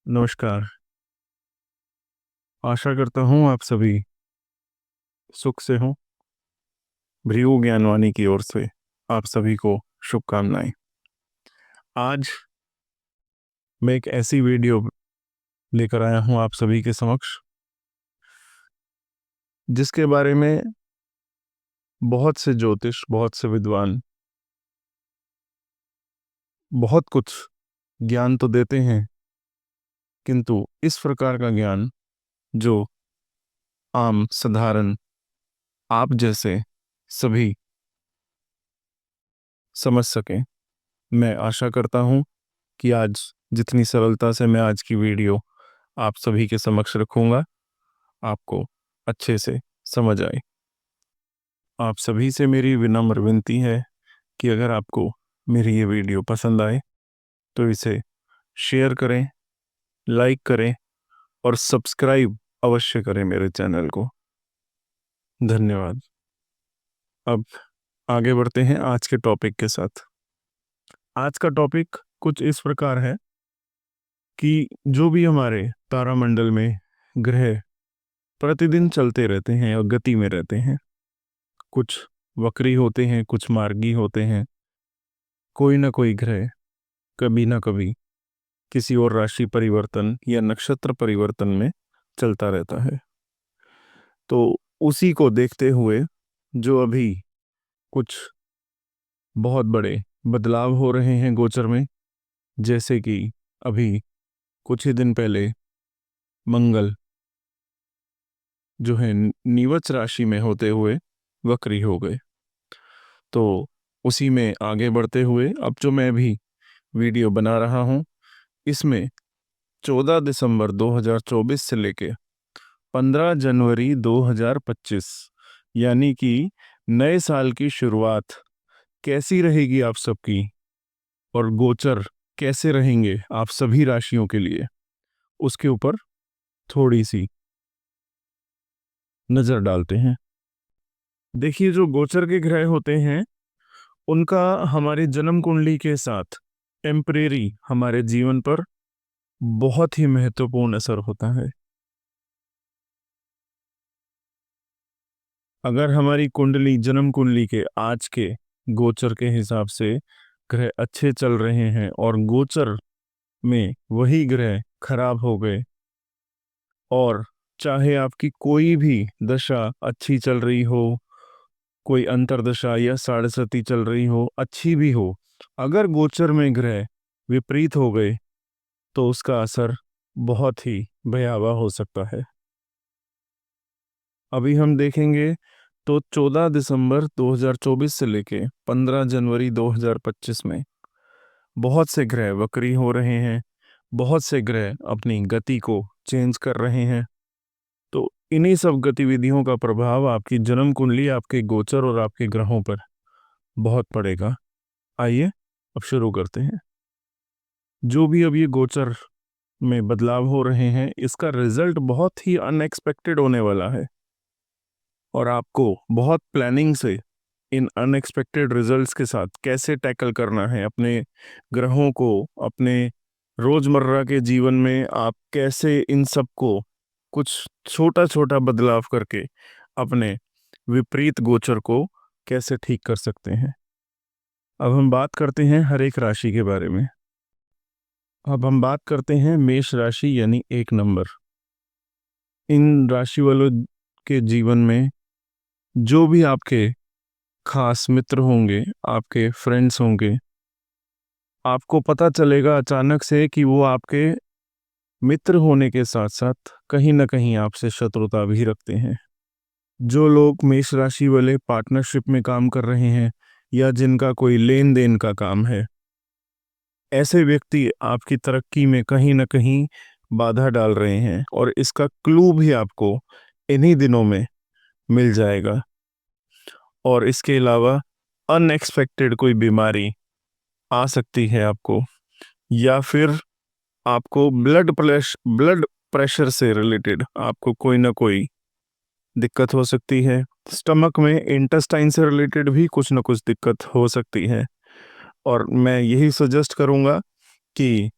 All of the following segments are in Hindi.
नमस्कार। आशा करता हूँ आप सभी सुख से हों। भृगु ज्ञानवाणी की ओर से आप सभी को शुभकामनाएं। आज मैं एक ऐसी वीडियो लेकर आया हूँ आप सभी के समक्ष जिसके बारे में बहुत से ज्योतिष, बहुत से विद्वान बहुत कुछ ज्ञान तो देते हैं, किंतु इस प्रकार का ज्ञान जो आम साधारण आप जैसे सभी समझ सकें। मैं आशा करता हूँ कि आज जितनी सरलता से मैं आज की वीडियो आप सभी के समक्ष रखूंगा, आपको अच्छे से समझ आए। आप सभी से मेरी विनम्र विनती है कि अगर आपको मेरी ये वीडियो पसंद आए तो इसे शेयर करें, लाइक करें और सब्सक्राइब अवश्य करें मेरे चैनल को। धन्यवाद। अब आगे बढ़ते हैं आज के टॉपिक के साथ। आज का टॉपिक कुछ इस प्रकार है कि जो भी हमारे तारामंडल में ग्रह प्रतिदिन चलते रहते हैं और गति में रहते हैं, कुछ वक्री होते हैं, कुछ मार्गी होते हैं। कोई ना कोई ग्रह कभी ना कभी किसी और राशि परिवर्तन या नक्षत्र परिवर्तन में चलता रहता है। तो उसी को देखते हुए जो अभी कुछ बहुत बड़े बदलाव हो रहे हैं गोचर में, जैसे कि अभी कुछ ही दिन पहले मंगल जो है नीवच राशि में होते हुए वक्री हो गए। तो उसी में आगे बढ़ते हुए अब जो मैं भी वीडियो बना रहा हूँ, इसमें 14 दिसंबर 2024 से लेके 15 जनवरी 2025 यानी कि नए साल की शुरुआत कैसी रहेगी आप सबकी और गोचर कैसे रहेंगे आप सभी राशियों के लिए, उसके ऊपर थोड़ी सी नजर डालते हैं। देखिए, जो गोचर के ग्रह होते हैं उनका हमारी जन्म कुंडली के साथ टेम्परेरी हमारे जीवन पर बहुत ही महत्वपूर्ण असर होता है। अगर हमारी कुंडली, जन्म कुंडली के आज के गोचर के हिसाब से ग्रह अच्छे चल रहे हैं और गोचर में वही ग्रह खराब हो गए, और चाहे आपकी कोई भी दशा अच्छी चल रही हो, कोई अंतर्दशा या साढ़ेसती चल रही हो, अच्छी भी हो, अगर गोचर में ग्रह विपरीत हो गए तो उसका असर बहुत ही भयावह हो सकता है। अभी हम देखेंगे तो 14 दिसंबर 2024 से लेके 15 जनवरी 2025 में बहुत से ग्रह वक्री हो रहे हैं, बहुत से ग्रह अपनी गति को चेंज कर रहे हैं। तो इन्हीं सब गतिविधियों का प्रभाव आपकी जन्म कुंडली, आपके गोचर और आपके ग्रहों पर बहुत पड़ेगा। आइए अब शुरू करते हैं। जो भी अब ये गोचर में बदलाव हो रहे हैं, इसका रिजल्ट बहुत ही अनएक्सपेक्टेड होने वाला है और आपको बहुत प्लानिंग से इन अनएक्सपेक्टेड रिजल्ट्स के साथ कैसे टैकल करना है अपने ग्रहों को, अपने रोजमर्रा के जीवन में आप कैसे इन सब को कुछ छोटा छोटा बदलाव करके अपने विपरीत गोचर को कैसे ठीक कर सकते हैं। अब हम बात करते हैं हर एक राशि के बारे में। अब हम बात करते हैं मेष राशि यानी 1 नंबर। इन राशि वालों के जीवन में जो भी आपके खास मित्र होंगे, आपके फ्रेंड्स होंगे, आपको पता चलेगा अचानक से कि वो आपके मित्र होने के साथ साथ कहीं ना कहीं आपसे शत्रुता भी रखते हैं। जो लोग मेष राशि वाले पार्टनरशिप में काम कर रहे हैं या जिनका कोई लेन देन का काम है, ऐसे व्यक्ति आपकी तरक्की में कहीं ना कहीं बाधा डाल रहे हैं और इसका क्लू भी आपको इन्हीं दिनों में मिल जाएगा। और इसके अलावा अनएक्सपेक्टेड कोई बीमारी आ सकती है आपको, या फिर आपको ब्लड प्रेशर से रिलेटेड आपको कोई ना कोई दिक्कत हो सकती है। स्टमक में इंटेस्टाइन से रिलेटेड भी कुछ ना कुछ दिक्कत हो सकती है। और मैं यही सजेस्ट करूंगा कि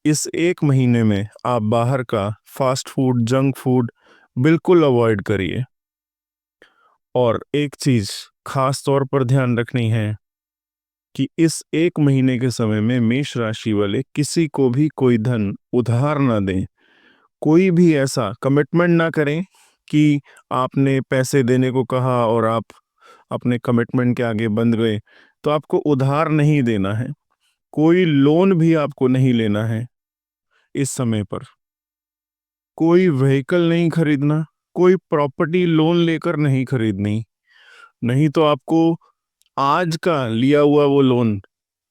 इस एक महीने में आप बाहर का फास्ट फूड, जंक फूड बिल्कुल अवॉइड करिए। और एक चीज खास तौर पर ध्यान रखनी है कि इस एक महीने के समय में मेष राशि वाले किसी को भी कोई धन उधार ना दें। कोई भी ऐसा कमिटमेंट ना करें कि आपने पैसे देने को कहा और आप अपने कमिटमेंट के आगे बंध गए। तो आपको उधार नहीं देना है, कोई लोन भी आपको नहीं लेना है इस समय पर। कोई व्हीकल नहीं खरीदना, कोई प्रॉपर्टी लोन लेकर नहीं खरीदनी। नहीं तो आपको आज का लिया हुआ वो लोन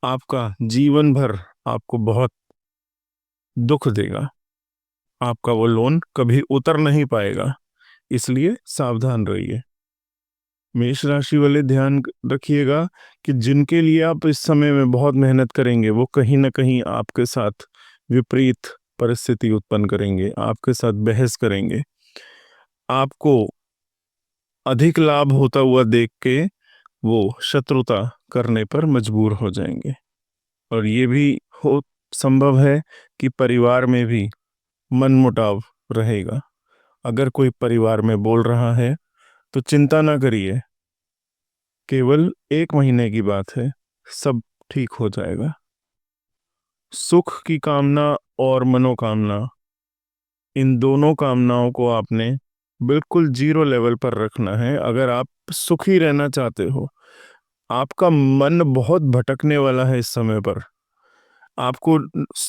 आपका जीवन भर आपको बहुत दुख देगा। आपका वो लोन कभी उतर नहीं पाएगा, इसलिए सावधान रहिए। मेष राशि वाले ध्यान रखिएगा कि जिनके लिए आप इस समय में बहुत मेहनत करेंगे वो कहीं ना कहीं आपके साथ विपरीत परिस्थिति उत्पन्न करेंगे, आपके साथ बहस करेंगे। आपको अधिक लाभ होता हुआ देख के वो शत्रुता करने पर मजबूर हो जाएंगे। और ये भी हो संभव है कि परिवार में भी मनमुटाव रहेगा। अगर कोई परिवार में बोल रहा है तो चिंता ना करिए, केवल एक महीने की बात है, सब ठीक हो जाएगा। सुख की कामना और मनोकामना, इन दोनों कामनाओं को आपने बिल्कुल जीरो लेवल पर रखना है। अगर आप सुखी रहना चाहते हो, आपका मन बहुत भटकने वाला है इस समय पर, आपको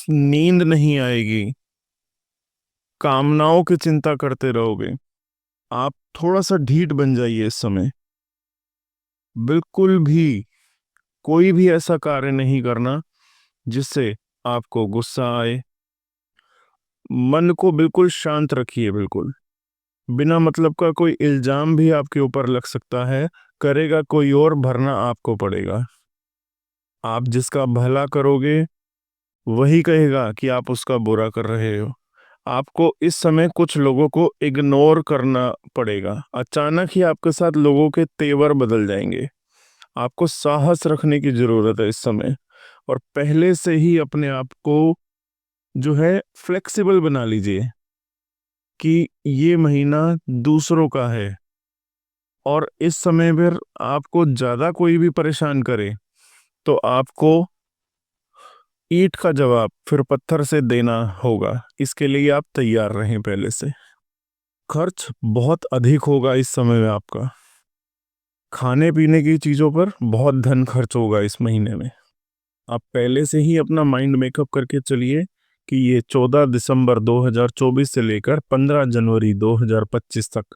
नींद नहीं आएगी, कामनाओं की चिंता करते रहोगे, आप थोड़ा सा ढीठ बन जाइए इस समय। बिल्कुल भी कोई भी ऐसा कार्य नहीं करना जिससे आपको गुस्सा आए। मन को बिल्कुल शांत रखिए, बिल्कुल बिना मतलब का कोई इल्जाम भी आपके ऊपर लग सकता है, करेगा कोई और, भरना आपको पड़ेगा। आप जिसका भला करोगे वही कहेगा कि आप उसका बुरा कर रहे हो। आपको इस समय कुछ लोगों को इग्नोर करना पड़ेगा। अचानक ही आपके साथ लोगों के तेवर बदल जाएंगे। आपको साहस रखने की जरूरत है इस समय, और पहले से ही अपने आप को जो है फ्लेक्सिबल बना लीजिए कि ये महीना दूसरों का है। और इस समय पर आपको ज्यादा कोई भी परेशान करे तो आपको ईंट का जवाब फिर पत्थर से देना होगा। इसके लिए आप तैयार रहें पहले से। खर्च बहुत अधिक होगा इस समय में आपका, खाने पीने की चीजों पर बहुत धन खर्च होगा इस महीने में। आप पहले से ही अपना माइंड मेकअप करके चलिए कि ये 14 दिसंबर 2024 से लेकर 15 जनवरी 2025 तक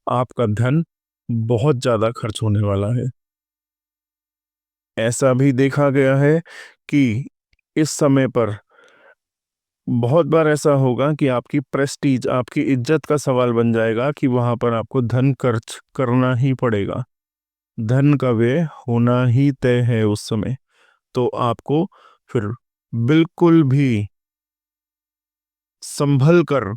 आपका धन बहुत ज्यादा खर्च होने वाला है। ऐसा भी देखा गया है कि इस समय पर बहुत बार ऐसा होगा कि आपकी प्रेस्टीज, आपकी इज्जत का सवाल बन जाएगा कि वहां पर आपको धन खर्च करना ही पड़ेगा। धन का व्यय होना ही तय है उस समय। तो आपको फिर बिल्कुल भी संभल कर,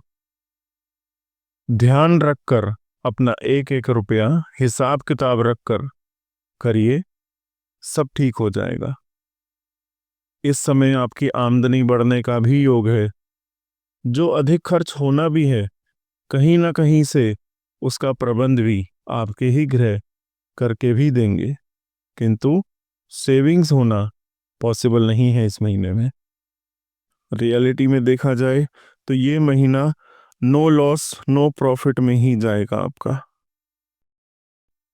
ध्यान रखकर, अपना एक एक रुपया हिसाब किताब रखकर करिए, सब ठीक हो जाएगा। इस समय आपकी आमदनी बढ़ने का भी योग है। जो अधिक खर्च होना भी है, कहीं ना कहीं से उसका प्रबंध भी आपके ही ग्रह करके भी देंगे, किंतु सेविंग्स होना पॉसिबल नहीं है इस महीने में। रियलिटी में देखा जाए तो ये महीना नो लॉस नो प्रॉफिट में ही जाएगा आपका।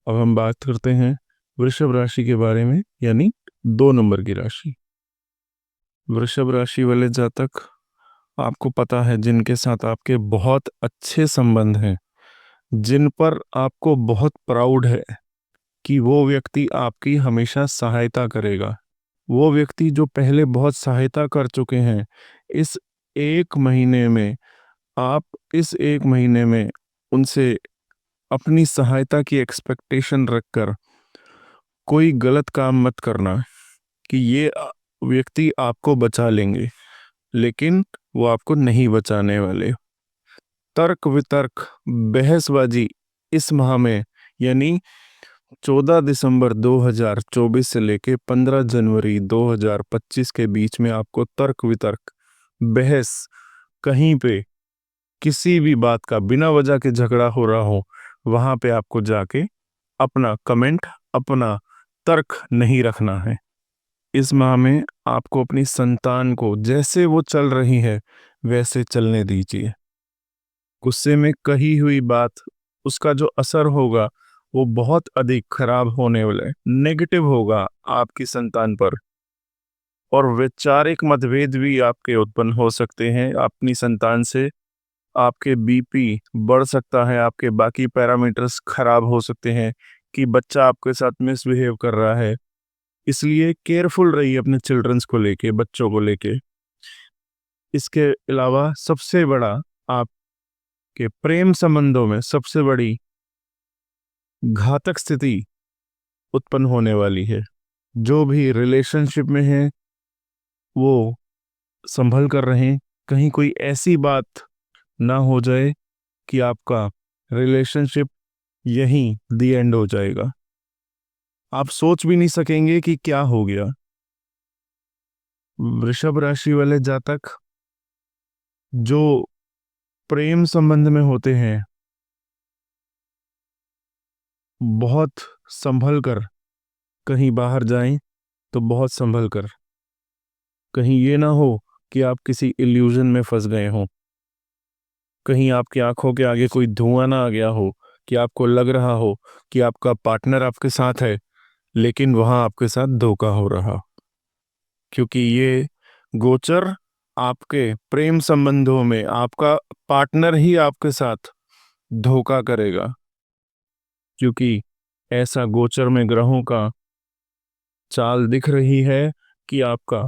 अब हम बात करते हैं वृषभ राशि के बारे में, यानी 2 नंबर की राशि। वृषभ राशि वाले जातक, आपको पता है जिनके साथ आपके बहुत अच्छे संबंध हैं, जिन पर आपको बहुत प्राउड है कि वो व्यक्ति आपकी हमेशा सहायता करेगा, वो व्यक्ति जो पहले बहुत सहायता कर चुके हैं, इस एक महीने में आप इस एक महीने में उनसे अपनी सहायता की एक्सपेक्टेशन रखकर कोई गलत काम मत करना कि ये व्यक्ति आपको बचा लेंगे, लेकिन वो आपको नहीं बचाने वाले। तर्क वितर्क, बहसबाजी इस माह में, यानी 14 दिसंबर 2024 से लेके 15 जनवरी 2025 के बीच में आपको तर्क वितर्क, बहस, कहीं पे किसी भी बात का बिना वजह के झगड़ा हो रहा हो, वहां पे आपको जाके अपना कमेंट, अपना तर्क नहीं रखना है। इस माह में आपको अपनी संतान को जैसे वो चल रही है वैसे चलने दीजिए। गुस्से में कही हुई बात, उसका जो असर होगा वो बहुत अधिक खराब होने वाला है, नेगेटिव होगा आपकी संतान पर। और वैचारिक मतभेद भी आपके उत्पन्न हो सकते हैं अपनी संतान से। आपके बीपी बढ़ सकता है, आपके बाकी पैरामीटर्स खराब हो सकते हैं कि बच्चा आपके साथ मिसबिहेव कर रहा है। इसलिए केयरफुल रहिए अपने चिल्ड्रंस को लेके, बच्चों को लेके। इसके अलावा सबसे बड़ा, आपके प्रेम संबंधों में सबसे बड़ी घातक स्थिति उत्पन्न होने वाली है। जो भी रिलेशनशिप में है वो संभल कर रहें, कहीं कोई ऐसी बात ना हो जाए कि आपका रिलेशनशिप यहीं दी एंड हो जाएगा। आप सोच भी नहीं सकेंगे कि क्या हो गया। वृषभ राशि वाले जातक जो प्रेम संबंध में होते हैं, बहुत संभल कर कहीं बाहर जाएं तो बहुत संभल कर। कहीं ये ना हो कि आप किसी इल्यूजन में फंस गए हों, कहीं आपकी आंखों के आगे कोई धुआं ना आ गया हो कि आपको लग रहा हो कि आपका पार्टनर आपके साथ है लेकिन वहां आपके साथ धोखा हो रहा। क्योंकि ये गोचर आपके प्रेम संबंधों में आपका पार्टनर ही आपके साथ धोखा करेगा। क्योंकि ऐसा गोचर में ग्रहों का चाल दिख रही है कि आपका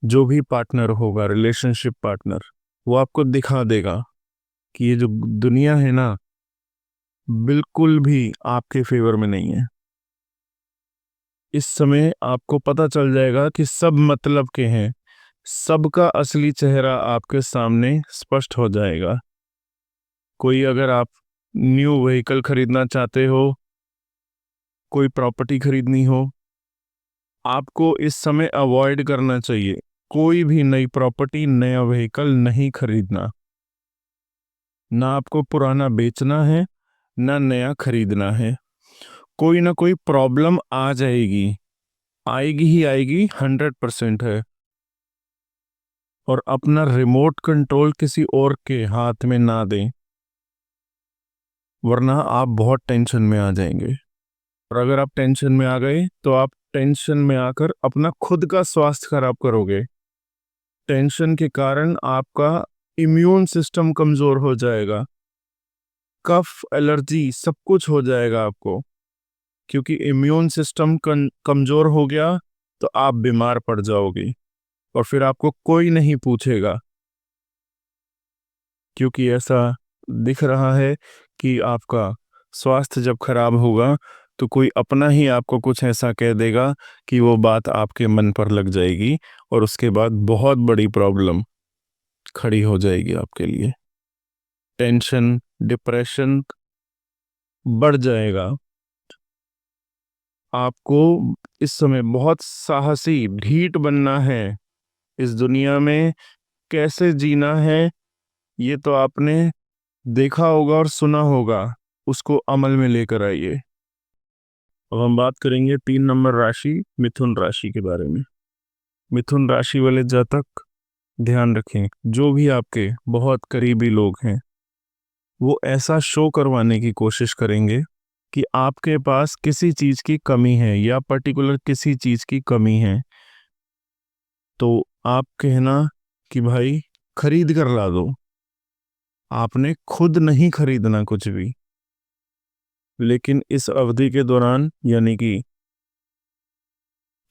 जो भी पार्टनर होगा, रिलेशनशिप पार्टनर, वो आपको दिखा देगा कि ये जो दुनिया है ना, बिल्कुल भी आपके फेवर में नहीं है। इस समय आपको पता चल जाएगा कि सब मतलब के हैं, सबका असली चेहरा आपके सामने स्पष्ट हो जाएगा। कोई अगर आप न्यू व्हीकल खरीदना चाहते हो, कोई प्रॉपर्टी खरीदनी हो, आपको इस समय अवॉइड करना चाहिए। कोई भी नई प्रॉपर्टी, नया व्हीकल नहीं खरीदना। ना आपको पुराना बेचना है, ना नया खरीदना है। कोई ना कोई प्रॉब्लम आ जाएगी, आएगी ही आएगी, 100% है। और अपना रिमोट कंट्रोल किसी और के हाथ में ना दें, वरना आप बहुत टेंशन में आ जाएंगे। और अगर आप टेंशन में आ गए तो आप टेंशन में आकर अपना खुद का स्वास्थ्य खराब करोगे। टेंशन के कारण आपका इम्यून सिस्टम कमजोर हो जाएगा, कफ, एलर्जी सब कुछ हो जाएगा आपको। क्योंकि इम्यून सिस्टम कमजोर हो गया तो आप बीमार पड़ जाओगे और फिर आपको कोई नहीं पूछेगा। क्योंकि ऐसा दिख रहा है कि आपका स्वास्थ्य जब खराब होगा तो कोई अपना ही आपको कुछ ऐसा कह देगा कि वो बात आपके मन पर लग जाएगी और उसके बाद बहुत बड़ी प्रॉब्लम खड़ी हो जाएगी आपके लिए। टेंशन, डिप्रेशन बढ़ जाएगा। आपको इस समय बहुत साहसी, ढीठ बनना है। इस दुनिया में कैसे जीना है ये तो आपने देखा होगा और सुना होगा, उसको अमल में लेकर आइए। अब हम बात करेंगे 3 नंबर राशि, मिथुन राशि के बारे में। मिथुन राशि वाले जातक ध्यान रखें, जो भी आपके बहुत करीबी लोग हैं वो ऐसा शो करवाने की कोशिश करेंगे कि आपके पास किसी चीज की कमी है या पर्टिकुलर किसी चीज की कमी है, तो आप कहना कि भाई खरीद कर ला दो। आपने खुद नहीं खरीदना कुछ भी। लेकिन इस अवधि के दौरान, यानी कि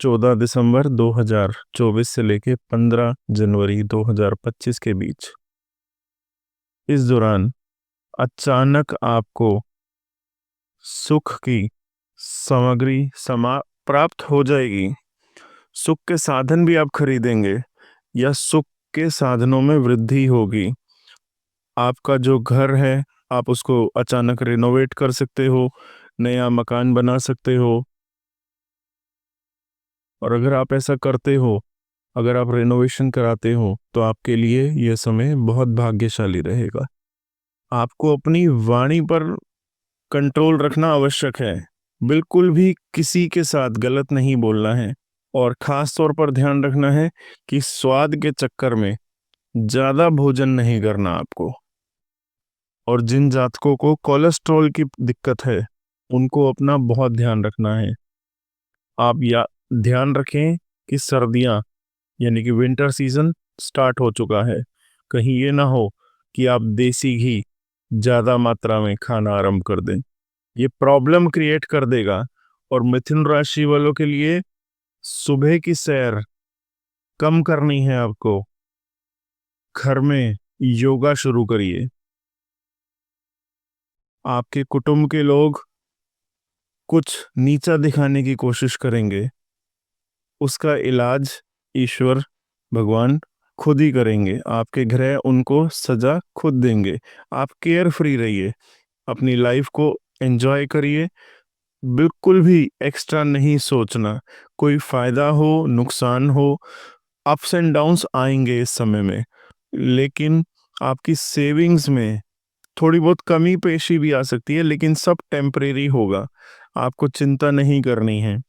14 दिसंबर 2024 से लेके 15 जनवरी 2025 के बीच, इस दौरान अचानक आपको सुख की सामग्री प्राप्त हो जाएगी। सुख के साधन भी आप खरीदेंगे या सुख के साधनों में वृद्धि होगी। आपका जो घर है आप उसको अचानक रिनोवेट कर सकते हो, नया मकान बना सकते हो। और अगर आप ऐसा करते हो, अगर आप रेनोवेशन कराते हो, तो आपके लिए यह समय बहुत भाग्यशाली रहेगा। आपको अपनी वाणी पर कंट्रोल रखना आवश्यक है। बिल्कुल भी किसी के साथ गलत नहीं बोलना है, और खास तौर पर ध्यान रखना है कि स्वाद के चक्कर में ज्यादा भोजन नहीं करना आपको। और जिन जातकों को कोलेस्ट्रॉल की दिक्कत है, उनको अपना बहुत ध्यान रखना है। आप या ध्यान रखें कि सर्दियां यानी कि विंटर सीजन स्टार्ट हो चुका है। कहीं ये ना हो कि आप देसी घी ज्यादा मात्रा में खाना आरंभ कर दें। ये प्रॉब्लम क्रिएट कर देगा। और मिथुन राशि वालों के लिए सुबह की सैर कम करनी है आपको। घर में योगा शुरू करिए। आपके कुटुंब के लोग कुछ नीचा दिखाने की कोशिश करेंगे, उसका इलाज ईश्वर भगवान खुद ही करेंगे। आपके ग्रह उनको सजा खुद देंगे। आप केयर फ्री रहिए, अपनी लाइफ को एंजॉय करिए। बिल्कुल भी एक्स्ट्रा नहीं सोचना। कोई फायदा हो नुकसान हो, अप्स एंड डाउन्स आएंगे इस समय में, लेकिन आपकी सेविंग्स में थोड़ी बहुत कमी पेशी भी आ सकती है, लेकिन सब टेम्परेरी होगा। आपको चिंता नहीं करनी है।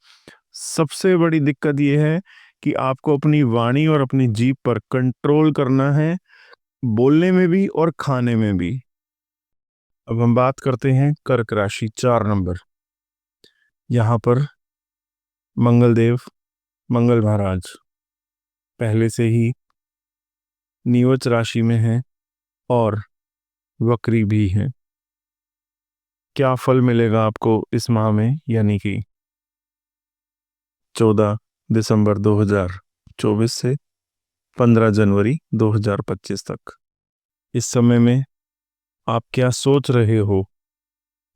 सबसे बड़ी दिक्कत यह है कि आपको अपनी वाणी और अपनी जीभ पर कंट्रोल करना है, बोलने में भी और खाने में भी। अब हम बात करते हैं कर्क राशि 4 नंबर। यहाँ पर मंगल महाराज पहले से ही नीवच राशि में है और वक्री भी है। क्या फल मिलेगा आपको इस माह में, यानी कि 14 दिसंबर 2024 से 15 जनवरी 2025 तक? इस समय में आप क्या सोच रहे हो,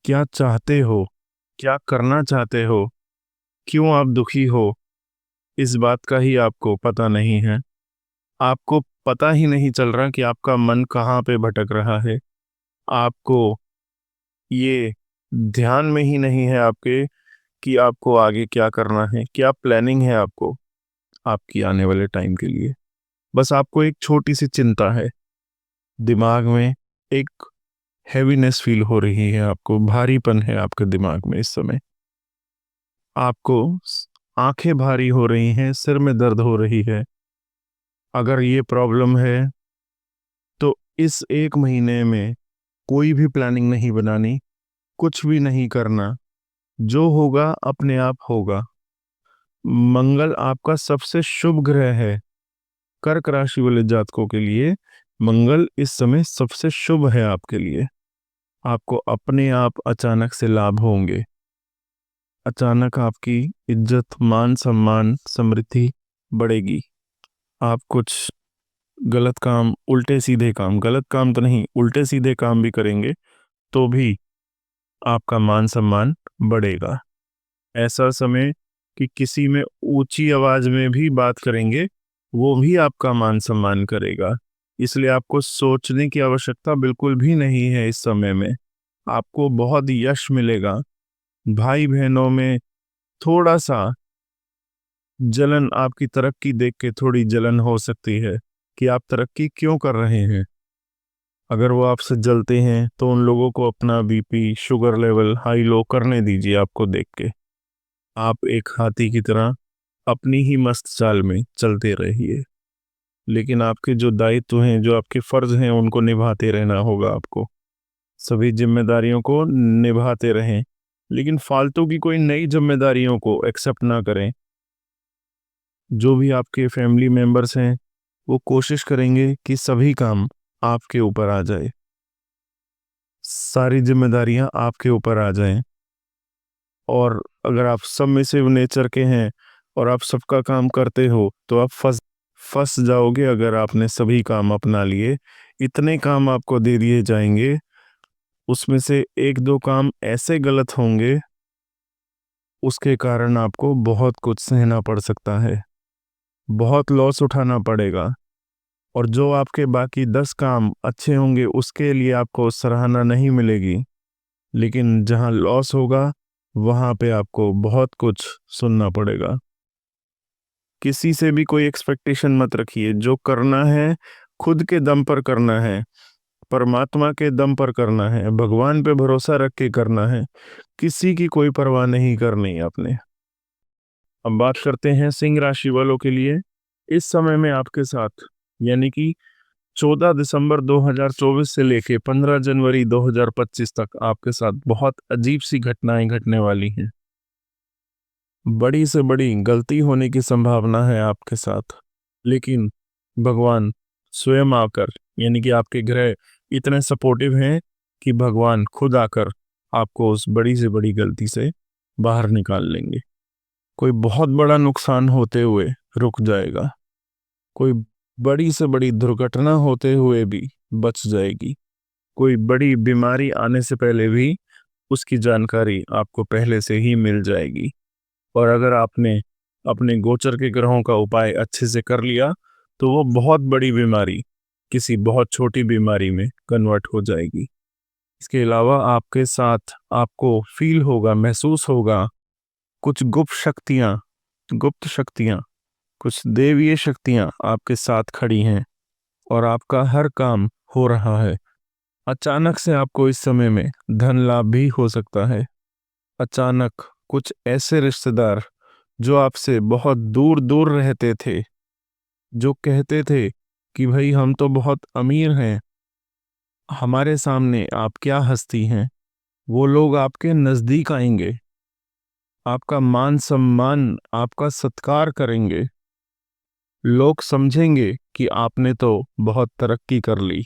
क्या चाहते हो, क्या करना चाहते हो, क्यों आप दुखी हो, इस बात का ही आपको पता नहीं है। आपको पता ही नहीं चल रहा कि आपका मन कहाँ पे भटक रहा है। आपको ये ध्यान में ही नहीं है आपके कि आपको आगे क्या करना है, क्या प्लानिंग है आपको आपकी आने वाले टाइम के लिए। बस आपको एक छोटी सी चिंता है, दिमाग में एक हैवीनेस फील हो रही है, आपको भारीपन है आपके दिमाग में इस समय। आपको आंखें भारी हो रही हैं, सिर में दर्द हो रही है। अगर ये प्रॉब्लम है तो इस एक महीने में कोई भी प्लानिंग नहीं बनानी, कुछ भी नहीं करना। जो होगा अपने आप होगा। मंगल आपका सबसे शुभ ग्रह है। कर्क राशि वाले जातकों के लिए मंगल इस समय सबसे शुभ है आपके लिए। आपको अपने आप अचानक से लाभ होंगे। अचानक आपकी इज्जत मान सम्मान समृद्धि बढ़ेगी। आप कुछ गलत काम, उल्टे सीधे काम, गलत काम तो नहीं, उल्टे सीधे काम भी करेंगे तो भी आपका मान सम्मान बढ़ेगा। ऐसा समय कि किसी में ऊंची आवाज में भी बात करेंगे, वो भी आपका मान सम्मान करेगा। इसलिए आपको सोचने की आवश्यकता बिल्कुल भी नहीं है। इस समय में आपको बहुत यश मिलेगा। भाई बहनों में थोड़ा सा जलन, आपकी तरक्की देख के थोड़ी जलन हो सकती है कि आप तरक्की क्यों कर रहे हैं। अगर वो आपसे जलते हैं तो उन लोगों को अपना BP sugar level high low करने दीजिए। आपको देख के आप एक हाथी की तरह अपनी ही मस्त चाल में चलते रहिए, लेकिन आपके जो दायित्व हैं, जो आपके फर्ज हैं, उनको निभाते रहना होगा आपको। सभी जिम्मेदारियों को निभाते रहें, लेकिन फालतू की कोई नई जिम्मेदारियों को एक्सेप्ट ना करें। जो भी आपके फैमिली मेंबर्स हैं, वो कोशिश करेंगे कि सभी काम आपके ऊपर आ जाए, सारी जिम्मेदारियां आपके ऊपर आ जाएं। और अगर आप सबमिसिव नेचर के हैं और आप सबका काम करते हो, तो आप फंस जाओगे। अगर आपने सभी काम अपना लिए, इतने काम आपको दे दिए जाएंगे, उसमें से एक दो काम ऐसे गलत होंगे, उसके कारण आपको बहुत कुछ सहना पड़ सकता है, बहुत लॉस उठाना पड़ेगा। और जो आपके बाकी 10 काम अच्छे होंगे, उसके लिए आपको सराहना नहीं मिलेगी। लेकिन जहां लॉस होगा, वहां पे आपको बहुत कुछ सुनना पड़ेगा। किसी से भी कोई एक्सपेक्टेशन मत रखिए। जो करना है खुद के दम पर करना है, परमात्मा के दम पर करना है, भगवान पे भरोसा रख के करना है। किसी की कोई परवाह नहीं करनी आपने। अब बात करते हैं सिंह राशि वालों के लिए। इस समय में आपके साथ यानी कि 14 दिसंबर 2024 से लेके 15 जनवरी 2025 तक आपके साथ बहुत अजीब सी घटनाएं घटने वाली हैं। बड़ी से बड़ी गलती होने की संभावना है आपके साथ, लेकिन भगवान स्वयं आकर यानी कि आपके ग्रह इतने सपोर्टिव हैं कि भगवान खुद आकर आपको उस बड़ी से बड़ी गलती से बाहर निकाल लेंगे। कोई बहुत बड़ा नुकसान होते हुए रुक जाएगा, कोई बड़ी से बड़ी दुर्घटना होते हुए भी बच जाएगी, कोई बड़ी बीमारी आने से पहले भी उसकी जानकारी आपको पहले से ही मिल जाएगी। और अगर आपने अपने गोचर के ग्रहों का उपाय अच्छे से कर लिया तो वो बहुत बड़ी बीमारी किसी बहुत छोटी बीमारी में कन्वर्ट हो जाएगी। इसके अलावा आपके साथ आपको फील होगा, महसूस होगा कुछ गुप्त शक्तियां, कुछ देवीय शक्तियां आपके साथ खड़ी हैं और आपका हर काम हो रहा है। अचानक से आपको इस समय में धन लाभ भी हो सकता है। अचानक कुछ ऐसे रिश्तेदार जो आपसे बहुत दूर दूर रहते थे, जो कहते थे कि भाई हम तो बहुत अमीर हैं, हमारे सामने आप क्या हस्ती हैं, वो लोग आपके नजदीक आएंगे, आपका मान सम्मान, आपका सत्कार करेंगे। लोग समझेंगे कि आपने तो बहुत तरक्की कर ली।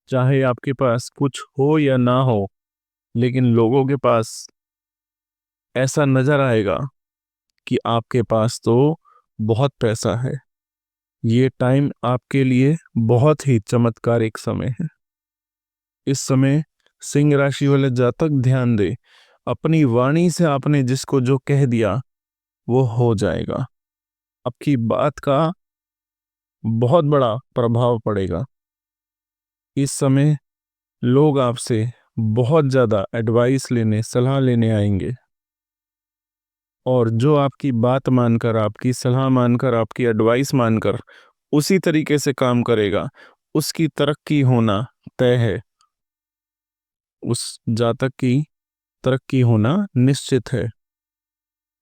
चाहे आपके पास कुछ हो या ना हो, लेकिन लोगों के पास ऐसा नजर आएगा कि आपके पास तो बहुत पैसा है। ये टाइम आपके लिए बहुत ही चमत्कारिक समय है। इस समय सिंह राशि वाले जातक ध्यान दे, अपनी वाणी से आपने जिसको जो कह दिया वो हो जाएगा। आपकी बात का बहुत बड़ा प्रभाव पड़ेगा। इस समय लोग आपसे बहुत ज्यादा एडवाइस लेने, सलाह लेने आएंगे और जो आपकी बात मानकर, आपकी सलाह मानकर, आपकी एडवाइस मानकर उसी तरीके से काम करेगा, उसकी तरक्की होना तय है। उस जातक की तरक्की होना निश्चित है।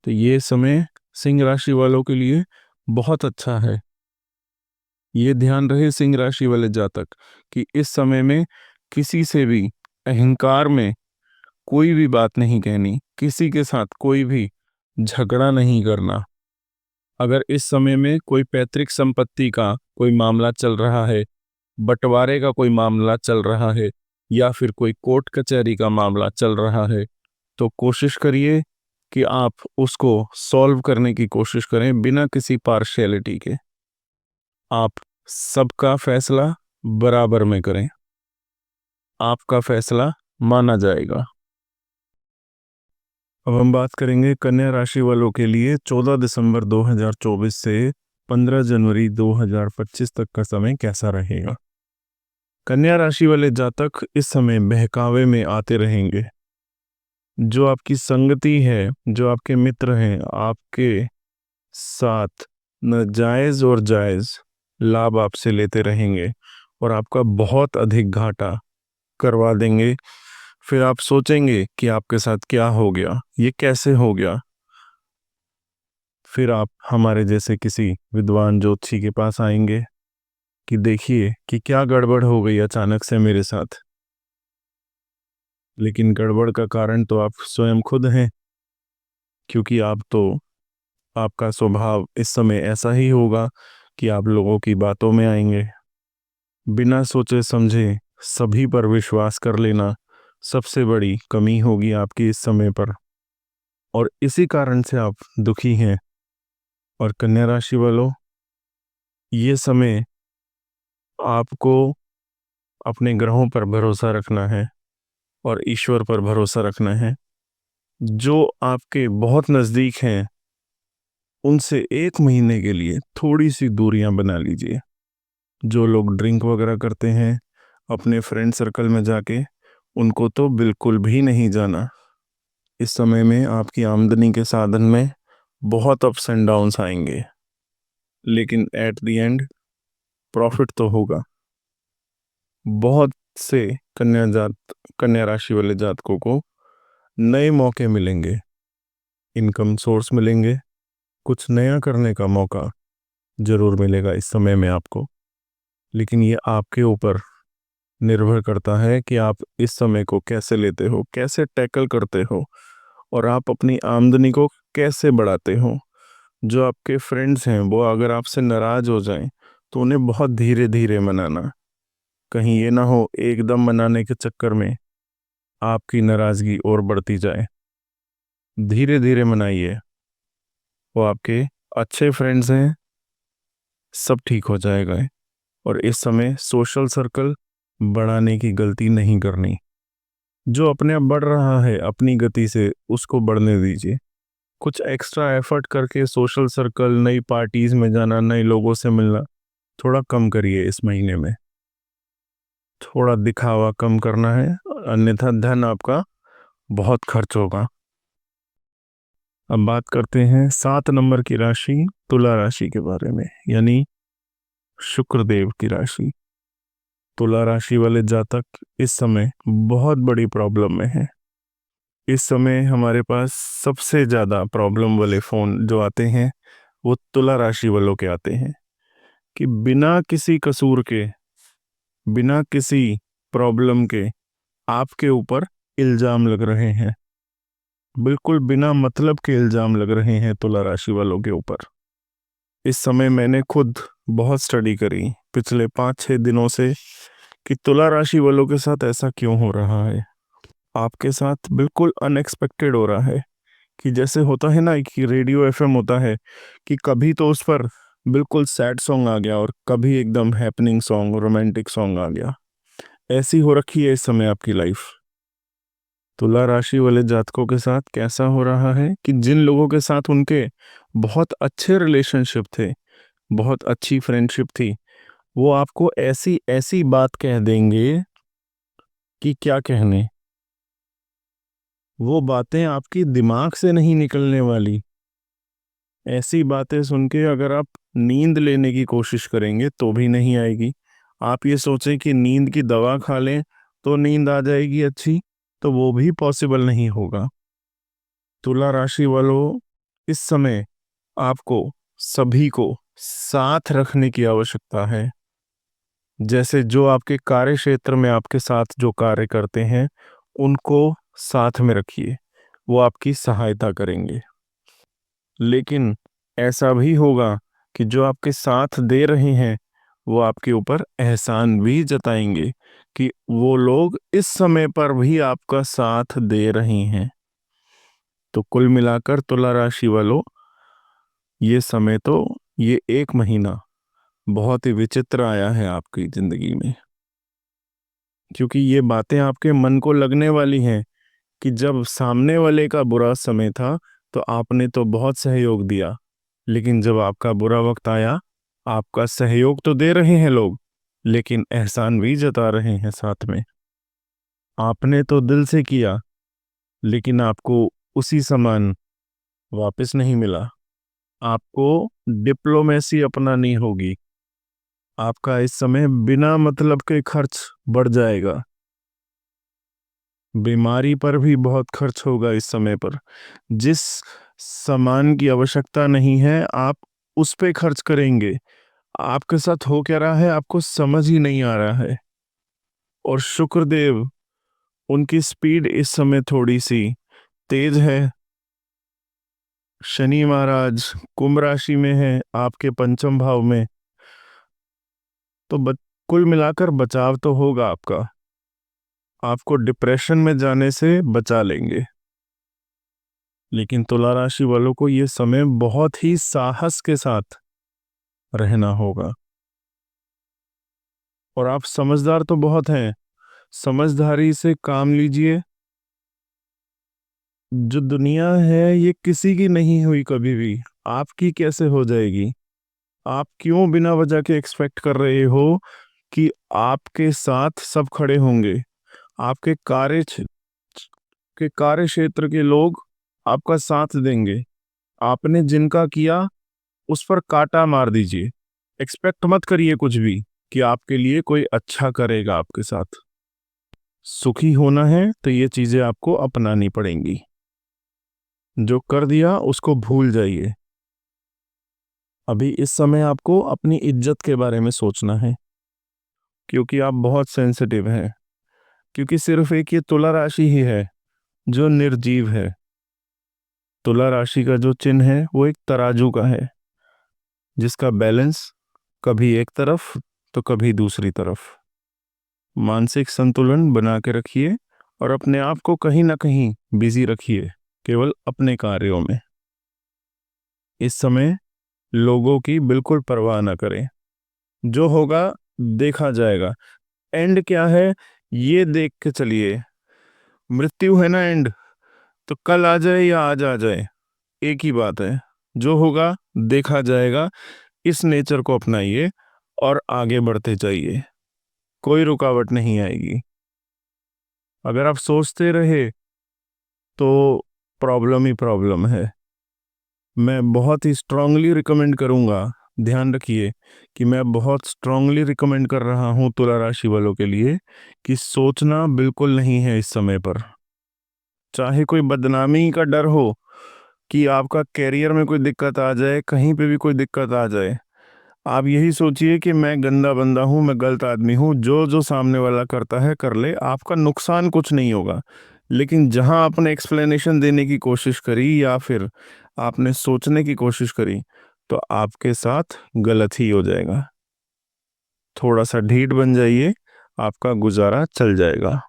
तो ये समय सिंह राशि वालों के लिए बहुत अच्छा है। ये ध्यान रहे सिंह राशि वाले जातक कि इस समय में किसी से भी अहंकार में कोई भी बात नहीं कहनी, किसी के साथ कोई भी झगड़ा नहीं करना। अगर इस समय में कोई पैतृक संपत्ति का कोई मामला चल रहा है, बंटवारे का कोई मामला चल रहा है या फिर कोई कोर्ट कचहरी का मामला चल रहा है, तो कोशिश करिए कि आप उसको सॉल्व करने की कोशिश करें बिना किसी पार्शियलिटी के। आप सबका फैसला बराबर में करें, आपका फैसला माना जाएगा। अब हम बात करेंगे कन्या राशि वालों के लिए 14 दिसंबर 2024 से 15 जनवरी 2025 तक का समय कैसा रहेगा। कन्या राशि वाले जातक इस समय बहकावे में आते रहेंगे। जो आपकी संगति है, जो आपके मित्र हैं, आपके साथ नाजायज और जायज लाभ आपसे लेते रहेंगे और आपका बहुत अधिक घाटा करवा देंगे। फिर आप सोचेंगे कि आपके साथ क्या हो गया, ये कैसे हो गया। फिर आप हमारे जैसे किसी विद्वान ज्योतिषी के पास आएंगे कि देखिए कि क्या गड़बड़ हो गई अचानक से मेरे साथ। लेकिन गड़बड़ का कारण तो आप स्वयं खुद हैं, क्योंकि आपका स्वभाव इस समय ऐसा ही होगा कि आप लोगों की बातों में आएंगे। बिना सोचे समझे सभी पर विश्वास कर लेना सबसे बड़ी कमी होगी आपकी इस समय पर, और इसी कारण से आप दुखी हैं। और कन्या राशि वालों, ये समय आपको अपने ग्रहों पर भरोसा रखना है और ईश्वर पर भरोसा रखना है। जो आपके बहुत नज़दीक हैं उनसे 1 महीने के लिए थोड़ी सी दूरियां बना लीजिए। जो लोग ड्रिंक वगैरह करते हैं, अपने फ्रेंड सर्कल में जाके उनको तो बिल्कुल भी नहीं जाना। इस समय में आपकी आमदनी के साधन में बहुत अप्स एंड डाउन्स आएंगे, लेकिन एट द एंड प्रॉफिट तो होगा। बहुत से कन्या राशि वाले जातकों को नए मौके मिलेंगे, इनकम सोर्स मिलेंगे, कुछ नया करने का मौका जरूर मिलेगा इस समय में आपको। लेकिन ये आपके ऊपर निर्भर करता है कि आप इस समय को कैसे लेते हो, कैसे टैकल करते हो, और आप अपनी आमदनी को कैसे बढ़ाते हो। जो आपके फ्रेंड्स हैं वो अगर आपसे नाराज हो जाएं तो उन्हें बहुत धीरे धीरे मनाना। कहीं ये ना हो एकदम मनाने के चक्कर में आपकी नाराजगी और बढ़ती जाए। धीरे धीरे मनाइए, वो आपके अच्छे फ्रेंड्स हैं, सब ठीक हो जाएगा। और इस समय सोशल सर्कल बढ़ाने की गलती नहीं करनी। जो अपने आप बढ़ रहा है अपनी गति से उसको बढ़ने दीजिए। कुछ एक्स्ट्रा एफर्ट करके सोशल सर्कल, नई पार्टीज में जाना, नए लोगों से मिलना थोड़ा कम करिए इस महीने में। थोड़ा दिखावा कम करना है, अन्यथा धन आपका बहुत खर्च होगा। अब बात करते हैं 7 नंबर की राशि तुला राशि के बारे में, यानी शुक्रदेव की राशि। तुला राशि वाले जातक इस समय बहुत बड़ी प्रॉब्लम में हैं। इस समय हमारे पास सबसे ज़्यादा प्रॉब्लम वाले फ़ोन जो आते हैं वो तुला राशि वालों के आते हैं, कि बिना किसी कसूर के, बिना किसी प्रॉब्लम के आपके ऊपर इल्ज़ाम लग रहे हैं। बिल्कुल बिना मतलब के इल्ज़ाम लग रहे हैं तुला राशि वालों के ऊपर। इस समय मैंने खुद बहुत स्टडी करी पिछले 5-6 दिनों से कि तुला राशि वालों के साथ ऐसा क्यों हो रहा है। आपके साथ बिल्कुल अनएक्सपेक्टेड हो रहा है, कि जैसे होता है ना कि रेडियो एफएम होता है कि कभी तो उस पर बिल्कुल सैड सॉन्ग आ गया और कभी एकदम हैपनिंग सॉन्ग, रोमांटिक सॉन्ग आ गया। ऐसी हो रखी है इस समय आपकी लाइफ। तुला राशि वाले जातकों के साथ कैसा हो रहा है कि जिन लोगों के साथ उनके बहुत अच्छे रिलेशनशिप थे, बहुत अच्छी फ्रेंडशिप थी, वो आपको ऐसी ऐसी बात कह देंगे कि क्या कहने। वो बातें आपकी दिमाग से नहीं निकलने वाली। ऐसी बातें सुन के अगर आप नींद लेने की कोशिश करेंगे तो भी नहीं आएगी। आप ये सोचें कि नींद की दवा खा लें तो नींद आ जाएगी अच्छी, तो वो भी पॉसिबल नहीं होगा। तुला राशि वालों, इस समय आपको सभी को साथ रखने की आवश्यकता है। जैसे जो आपके कार्य क्षेत्र में आपके साथ जो कार्य करते हैं उनको साथ में रखिए, वो आपकी सहायता करेंगे। लेकिन ऐसा भी होगा कि जो आपके साथ दे रहे हैं वो आपके ऊपर एहसान भी जताएंगे कि वो लोग इस समय पर भी आपका साथ दे रहे हैं। तो कुल मिलाकर तुला राशि वालों, ये समय तो, ये एक महीना बहुत ही विचित्र आया है आपकी जिंदगी में, क्योंकि ये बातें आपके मन को लगने वाली हैं कि जब सामने वाले का बुरा समय था तो आपने तो बहुत सहयोग दिया, लेकिन जब आपका बुरा वक्त आया, आपका सहयोग तो दे रहे हैं लोग लेकिन एहसान भी जता रहे हैं साथ में। आपने तो दिल से किया लेकिन आपको उसी समान वापस नहीं मिला। आपको डिप्लोमेसी अपनानी होगी। आपका इस समय बिना मतलब के खर्च बढ़ जाएगा। बीमारी पर भी बहुत खर्च होगा इस समय पर। जिस सामान की आवश्यकता नहीं है आप उस पे खर्च करेंगे। आपके साथ हो क्या रहा है आपको समझ ही नहीं आ रहा है। और शुक्रदेव, उनकी स्पीड इस समय थोड़ी सी तेज है। शनि महाराज कुंभ राशि में है आपके पंचम भाव में, तो कुल मिलाकर बचाव तो होगा आपका। आपको डिप्रेशन में जाने से बचा लेंगे। लेकिन तुला राशि वालों को ये समय बहुत ही साहस के साथ रहना होगा। और आप समझदार तो बहुत हैं, समझदारी से काम लीजिए। जो दुनिया है ये किसी की नहीं हुई कभी भी, आपकी कैसे हो जाएगी। आप क्यों बिना वजह के एक्सपेक्ट कर रहे हो कि आपके साथ सब खड़े होंगे। आपके कार्य आपके कार्य क्षेत्र के लोग आपका साथ देंगे। आपने जिनका किया उस पर कांटा मार दीजिए। एक्सपेक्ट मत करिए कुछ भी कि आपके लिए कोई अच्छा करेगा आपके साथ। सुखी होना है तो ये चीजें आपको अपनानी पड़ेंगी। जो कर दिया उसको भूल जाइए। अभी इस समय आपको अपनी इज्जत के बारे में सोचना है, क्योंकि आप बहुत सेंसिटिव हैं। क्योंकि सिर्फ एक ये तुला राशि ही है जो निर्जीव है। तुला राशि का जो चिन्ह है वो एक तराजू का है, जिसका बैलेंस कभी एक तरफ तो कभी दूसरी तरफ। मानसिक संतुलन बना के रखिए और अपने आप को कहीं ना कहीं बिजी रखिए, केवल अपने कार्यों में। इस समय लोगों की बिल्कुल परवाह ना करें। जो होगा देखा जाएगा। एंड क्या है ये देख के चलिए। मृत्यु है ना एंड, तो कल आ जाए या आज आ जाए एक ही बात है। जो होगा देखा जाएगा। इस नेचर को अपनाइए और आगे बढ़ते जाइए। कोई रुकावट नहीं आएगी। अगर आप सोचते रहे तो प्रॉब्लम ही प्रॉब्लम है। मैं बहुत ही स्ट्रांगली रिकमेंड करूंगा, ध्यान रखिए कि मैं बहुत स्ट्रांगली रिकमेंड कर रहा हूं तुला राशि वालों के लिए कि सोचना बिल्कुल नहीं है इस समय पर। चाहे कोई बदनामी का डर हो कि आपका कैरियर में कोई दिक्कत आ जाए, कहीं पे भी कोई दिक्कत आ जाए, आप यही सोचिए कि मैं गंदा बंदा हूं, मैं गलत आदमी हूं, जो जो सामने वाला करता है कर ले, आपका नुकसान कुछ नहीं होगा। लेकिन जहां आपने एक्सप्लेनेशन देने की कोशिश करी या फिर आपने सोचने की कोशिश करी तो आपके साथ गलत ही हो जाएगा। थोड़ा सा ढीठ बन जाइए, आपका गुजारा चल जाएगा।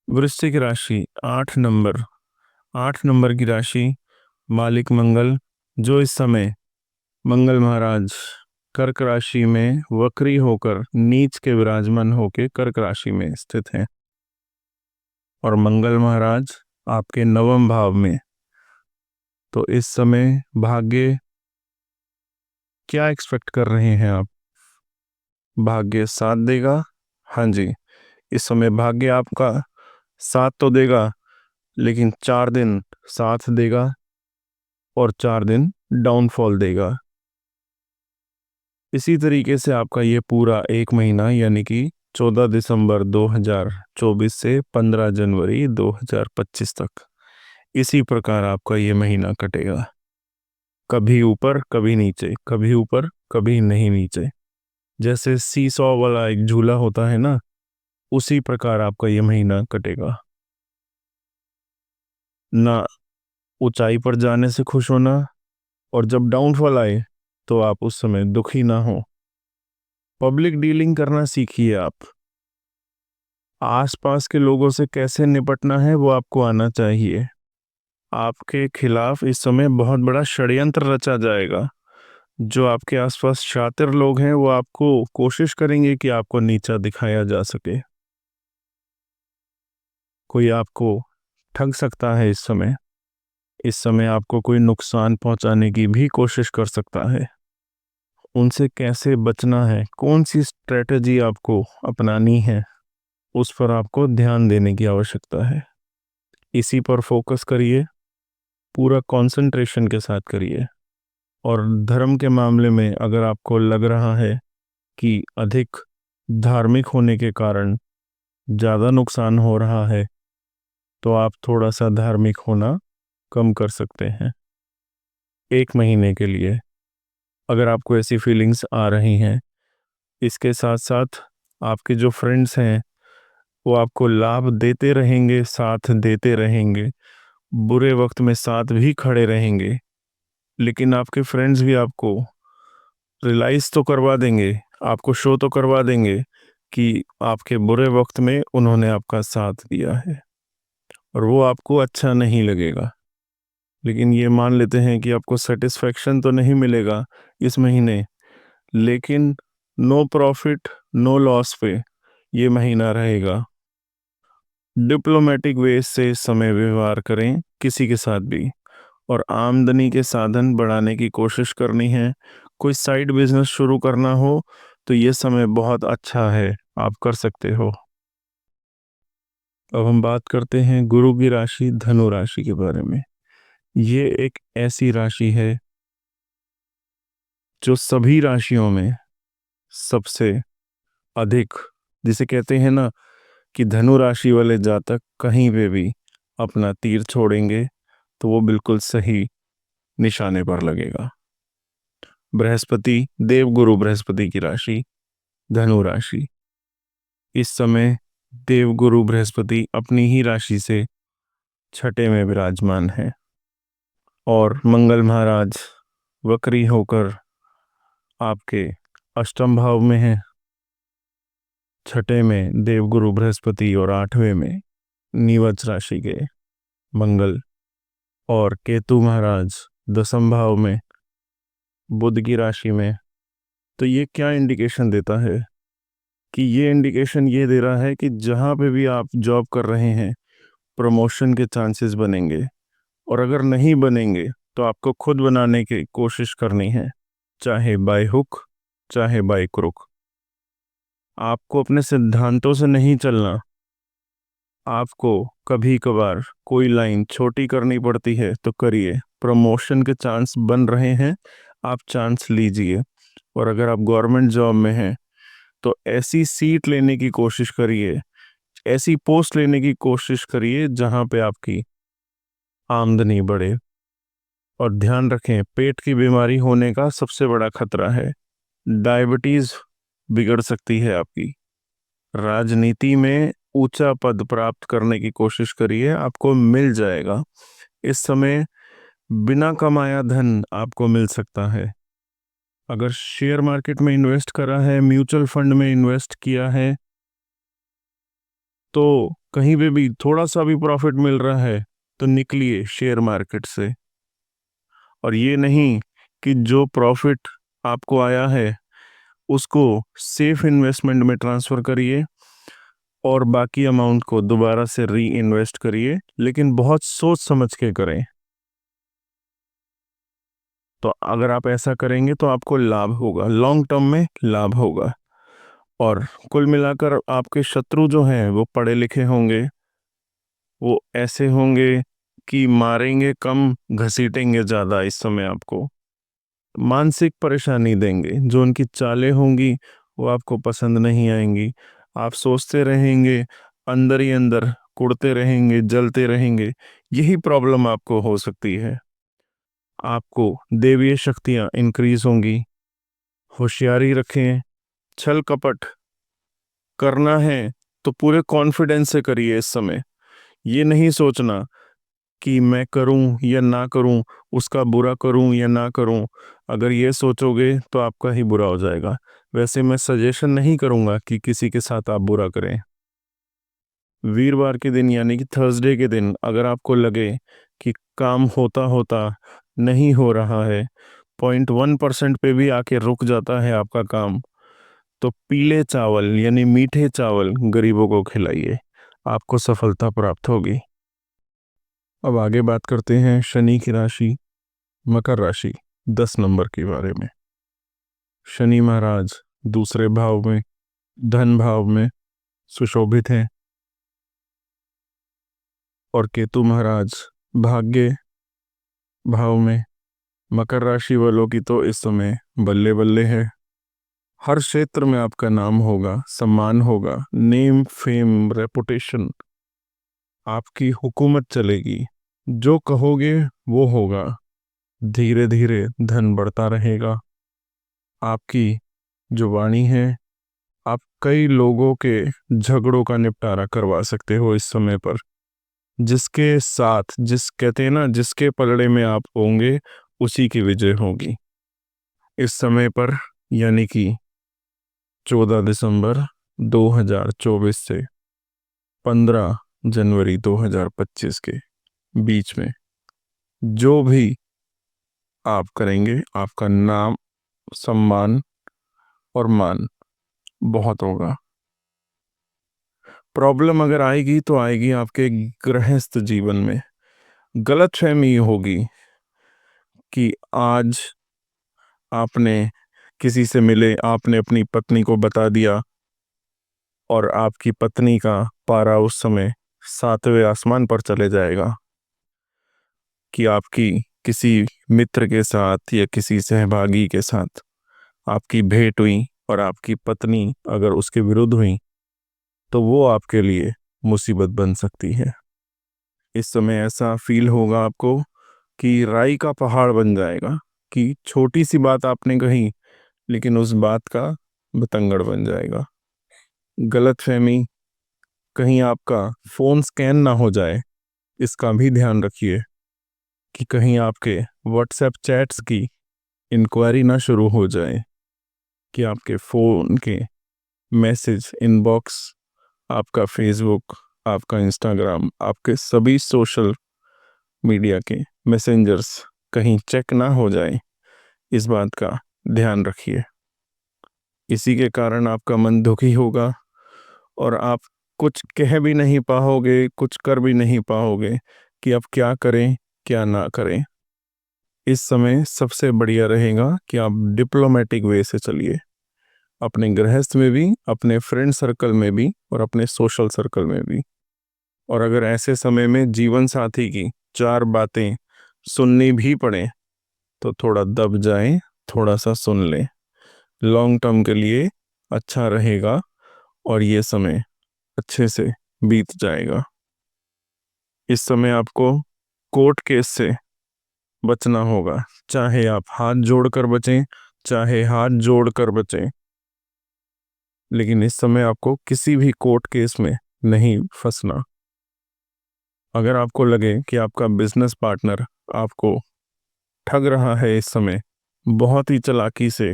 वृश्चिक राशि 8 नंबर। 8 नंबर की राशि मालिक मंगल, जो इस समय मंगल महाराज कर्क राशि में वक्री होकर नीच के विराजमान होकर कर्क राशि में स्थित हैं। और मंगल महाराज आपके नवम भाव में। तो इस समय भाग्य क्या एक्सपेक्ट कर रहे हैं आप? भाग्य साथ देगा। हाँ जी, इस समय भाग्य आपका साथ तो देगा, लेकिन 4 दिन साथ देगा और 4 दिन डाउनफॉल देगा। इसी तरीके से आपका ये पूरा एक महीना यानी कि 14 दिसंबर 2024 से 15 जनवरी 2025 तक इसी प्रकार आपका ये महीना कटेगा। कभी ऊपर कभी नीचे, कभी ऊपर कभी नहीं नीचे। जैसे सी सॉ वाला एक झूला होता है ना, उसी प्रकार आपका ये महीना कटेगा। ना ऊंचाई पर जाने से खुश होना, और जब डाउनफॉल आए तो आप उस समय दुखी ना हो। पब्लिक डीलिंग करना सीखिए आप। आसपास के लोगों से कैसे निपटना है वो आपको आना चाहिए। आपके खिलाफ इस समय बहुत बड़ा षड्यंत्र रचा जाएगा। जो आपके आसपास शातिर लोग हैं वो आपको कोशिश करेंगे कि आपको नीचा दिखाया जा सके। कोई आपको ठग सकता है इस समय। इस समय आपको कोई नुकसान पहुंचाने की भी कोशिश कर सकता है। उनसे कैसे बचना है, कौन सी स्ट्रेटजी आपको अपनानी है, उस पर आपको ध्यान देने की आवश्यकता है। इसी पर फोकस करिए, पूरा कंसंट्रेशन के साथ करिए। और धर्म के मामले में अगर आपको लग रहा है कि अधिक धार्मिक होने के कारण ज़्यादा नुकसान हो रहा है, तो आप थोड़ा सा धार्मिक होना कम कर सकते हैं एक महीने के लिए, अगर आपको ऐसी फीलिंग्स आ रही हैं। इसके साथ साथ आपके जो फ्रेंड्स हैं वो आपको लाभ देते रहेंगे, साथ देते रहेंगे, बुरे वक्त में साथ भी खड़े रहेंगे। लेकिन आपके फ्रेंड्स भी आपको रियलाइज तो करवा देंगे, आपको शो तो करवा देंगे कि आपके बुरे वक्त में उन्होंने आपका साथ दिया है, और वो आपको अच्छा नहीं लगेगा। लेकिन ये मान लेते हैं कि आपको सेटिस्फेक्शन तो नहीं मिलेगा इस महीने, लेकिन नो प्रॉफिट नो लॉस पे ये महीना रहेगा। डिप्लोमेटिक वे से इस समय व्यवहार करें किसी के साथ भी, और आमदनी के साधन बढ़ाने की कोशिश करनी है। कोई साइड बिजनेस शुरू करना हो तो ये समय बहुत अच्छा है, आप कर सकते हो। अब हम बात करते हैं गुरु की राशि धनु राशि के बारे में। ये एक ऐसी राशि है जो सभी राशियों में सबसे अधिक, जिसे कहते हैं ना कि धनु राशि वाले जातक कहीं पे भी अपना तीर छोड़ेंगे तो वो बिल्कुल सही निशाने पर लगेगा। बृहस्पति, देवगुरु बृहस्पति की राशि धनु राशि। इस समय देवगुरु बृहस्पति अपनी ही राशि से छठे में विराजमान है और मंगल महाराज वक्री होकर आपके अष्टम भाव में है। छठे में देवगुरु बृहस्पति और आठवें में नीवज राशि के मंगल, और केतु महाराज दसम भाव में बुध की राशि में। तो ये क्या इंडिकेशन देता है कि ये इंडिकेशन ये दे रहा है कि जहाँ पे भी आप जॉब कर रहे हैं प्रमोशन के चांसेस बनेंगे, और अगर नहीं बनेंगे तो आपको खुद बनाने की कोशिश करनी है, चाहे बाय हुक चाहे बाय क्रुक। आपको अपने सिद्धांतों से नहीं चलना। आपको कभी कभार कोई लाइन छोटी करनी पड़ती है तो करिए। प्रमोशन के चांस बन रहे हैं, आप चांस लीजिए। और अगर आप गवर्नमेंट जॉब में हैं तो ऐसी सीट लेने की कोशिश करिए, ऐसी पोस्ट लेने की कोशिश करिए जहां पे आपकी आमदनी बढ़े। और ध्यान रखें, पेट की बीमारी होने का सबसे बड़ा खतरा है। डायबिटीज बिगड़ सकती है आपकी। राजनीति में ऊंचा पद प्राप्त करने की कोशिश करिए, आपको मिल जाएगा। इस समय बिना कमाया धन आपको मिल सकता है। अगर शेयर मार्केट में इन्वेस्ट करा है, म्यूचुअल फंड में इन्वेस्ट किया है, तो कहीं पे भी थोड़ा सा भी प्रॉफिट मिल रहा है तो निकलिए शेयर मार्केट से। और ये नहीं कि जो प्रॉफिट आपको आया है उसको सेफ इन्वेस्टमेंट में ट्रांसफ़र करिए और बाकी अमाउंट को दोबारा से री इन्वेस्ट करिए, लेकिन बहुत सोच समझ के करें। तो अगर आप ऐसा करेंगे तो आपको लाभ होगा, लॉन्ग टर्म में लाभ होगा। और कुल मिलाकर आपके शत्रु जो हैं वो पढ़े लिखे होंगे, वो ऐसे होंगे कि मारेंगे कम घसीटेंगे ज़्यादा। इस समय आपको मानसिक परेशानी देंगे, जो उनकी चालें होंगी वो आपको पसंद नहीं आएंगी। आप सोचते रहेंगे, अंदर ही अंदर कुढ़ते रहेंगे, जलते रहेंगे। यही प्रॉब्लम आपको हो सकती है। आपको देवीय शक्तियाँ इंक्रीज होंगी। होशियारी रखें। छल कपट करना है तो पूरे कॉन्फिडेंस से करिए। इस समय ये नहीं सोचना कि मैं करूं या ना करूं, उसका बुरा करूं या ना करूं। अगर ये सोचोगे तो आपका ही बुरा हो जाएगा। वैसे मैं सजेशन नहीं करूंगा कि किसी के साथ आप बुरा करें। वीरवार के दिन यानी कि थर्सडे के दिन अगर आपको लगे कि काम होता होता नहीं हो रहा है, 0.1% पे भी आके रुक जाता है आपका काम, तो पीले चावल यानी मीठे चावल गरीबों को खिलाइए, आपको सफलता प्राप्त होगी। अब आगे बात करते हैं शनि की राशि मकर राशि 10 नंबर के बारे में। शनि महाराज दूसरे भाव में, धन भाव में सुशोभित हैं, और केतु महाराज भाग्य भाव में। मकर राशि वालों की तो इस समय बल्ले बल्ले है। हर क्षेत्र में आपका नाम होगा, सम्मान होगा, नेम फेम रेपुटेशन, आपकी हुकूमत चलेगी। जो कहोगे वो होगा। धीरे धीरे धन बढ़ता रहेगा। आपकी जो वाणी है, आप कई लोगों के झगड़ों का निपटारा करवा सकते हो इस समय पर। जिसके साथ, जिस कहते हैं ना, जिसके पलड़े में आप होंगे उसी की विजय होगी। इस समय पर यानी कि 14 दिसंबर 2024 से 15 जनवरी 2025 के बीच में जो भी आप करेंगे, आपका नाम, सम्मान और मान बहुत होगा। प्रॉब्लम अगर आएगी तो आएगी आपके गृहस्थ जीवन में। गलतफहमी होगी कि आज आपने किसी से मिले, आपने अपनी पत्नी को बता दिया और आपकी पत्नी का पारा उस समय सातवें आसमान पर चले जाएगा कि आपकी किसी मित्र के साथ या किसी सहभागी के साथ आपकी भेंट हुई और आपकी पत्नी अगर उसके विरुद्ध हुई तो वो आपके लिए मुसीबत बन सकती है। इस समय ऐसा फील होगा आपको कि राई का पहाड़ बन जाएगा कि छोटी सी बात आपने कही लेकिन उस बात का बतंगड़ बन जाएगा। गलतफहमी, कहीं आपका फोन स्कैन ना हो जाए, इसका भी ध्यान रखिए कि कहीं आपके व्हाट्सएप चैट्स की इंक्वायरी ना शुरू हो जाए, कि आपके फ़ोन के मैसेज इनबॉक्स, आपका फेसबुक, आपका इंस्टाग्राम, आपके सभी सोशल मीडिया के मैसेंजर्स कहीं चेक ना हो जाए, इस बात का ध्यान रखिए। इसी के कारण आपका मन दुखी होगा और आप कुछ कह भी नहीं पाओगे, कुछ कर भी नहीं पाओगे कि अब क्या करें क्या ना करें। इस समय सबसे बढ़िया रहेगा कि आप डिप्लोमेटिक वे से चलिए, अपने गृहस्थ में भी, अपने फ्रेंड सर्कल में भी और अपने सोशल सर्कल में भी। और अगर ऐसे समय में जीवन साथी की चार बातें सुननी भी पड़े तो थोड़ा दब जाएं, थोड़ा सा सुन लें। लॉन्ग टर्म के लिए अच्छा रहेगा और ये समय अच्छे से बीत जाएगा। इस समय आपको कोर्ट केस से बचना होगा, चाहे आप हाथ जोड़कर बचें, चाहे हाथ जोड़कर बचें, लेकिन इस समय आपको किसी भी कोर्ट केस में नहीं फंसना। अगर आपको लगे कि आपका बिजनेस पार्टनर आपको ठग रहा है, इस समय बहुत ही चालाकी से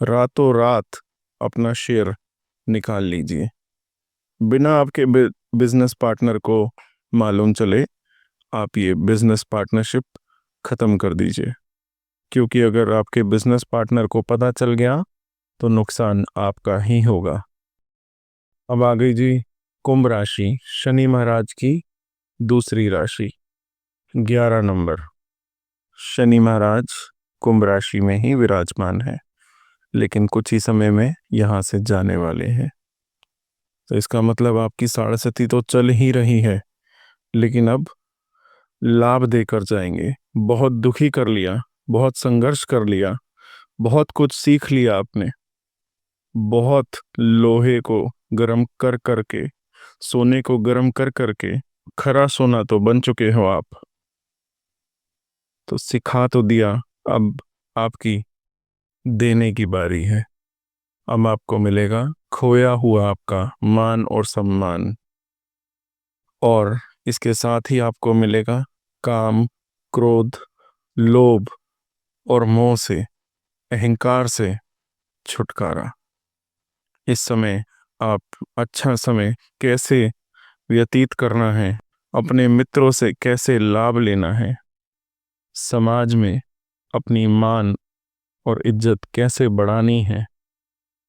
रातों रात अपना शेयर निकाल लीजिए, बिना आपके बिजनेस पार्टनर को मालूम चले आप ये बिजनेस पार्टनरशिप ख़त्म कर दीजिए, क्योंकि अगर आपके बिजनेस पार्टनर को पता चल गया तो नुकसान आपका ही होगा। अब आ गई जी कुंभ राशि, शनि महाराज की दूसरी राशि, 11 नंबर। शनि महाराज कुंभ राशि में ही विराजमान है, लेकिन कुछ ही समय में यहाँ से जाने वाले हैं। तो इसका मतलब आपकी साढ़ेसती तो चल ही रही है, लेकिन अब लाभ देकर जाएंगे। बहुत दुखी कर लिया, बहुत संघर्ष कर लिया, बहुत कुछ सीख लिया आपने, बहुत लोहे को गर्म कर करके, सोने को गर्म कर करके खरा सोना तो बन चुके हो आप। तो सिखा तो दिया, अब आपकी देने की बारी है। अब आपको मिलेगा खोया हुआ आपका मान और सम्मान, और इसके साथ ही आपको मिलेगा काम, क्रोध, लोभ और मोह से, अहंकार से छुटकारा। इस समय आप अच्छा समय कैसे व्यतीत करना है, अपने मित्रों से कैसे लाभ लेना है, समाज में अपनी मान और इज्जत कैसे बढ़ानी है,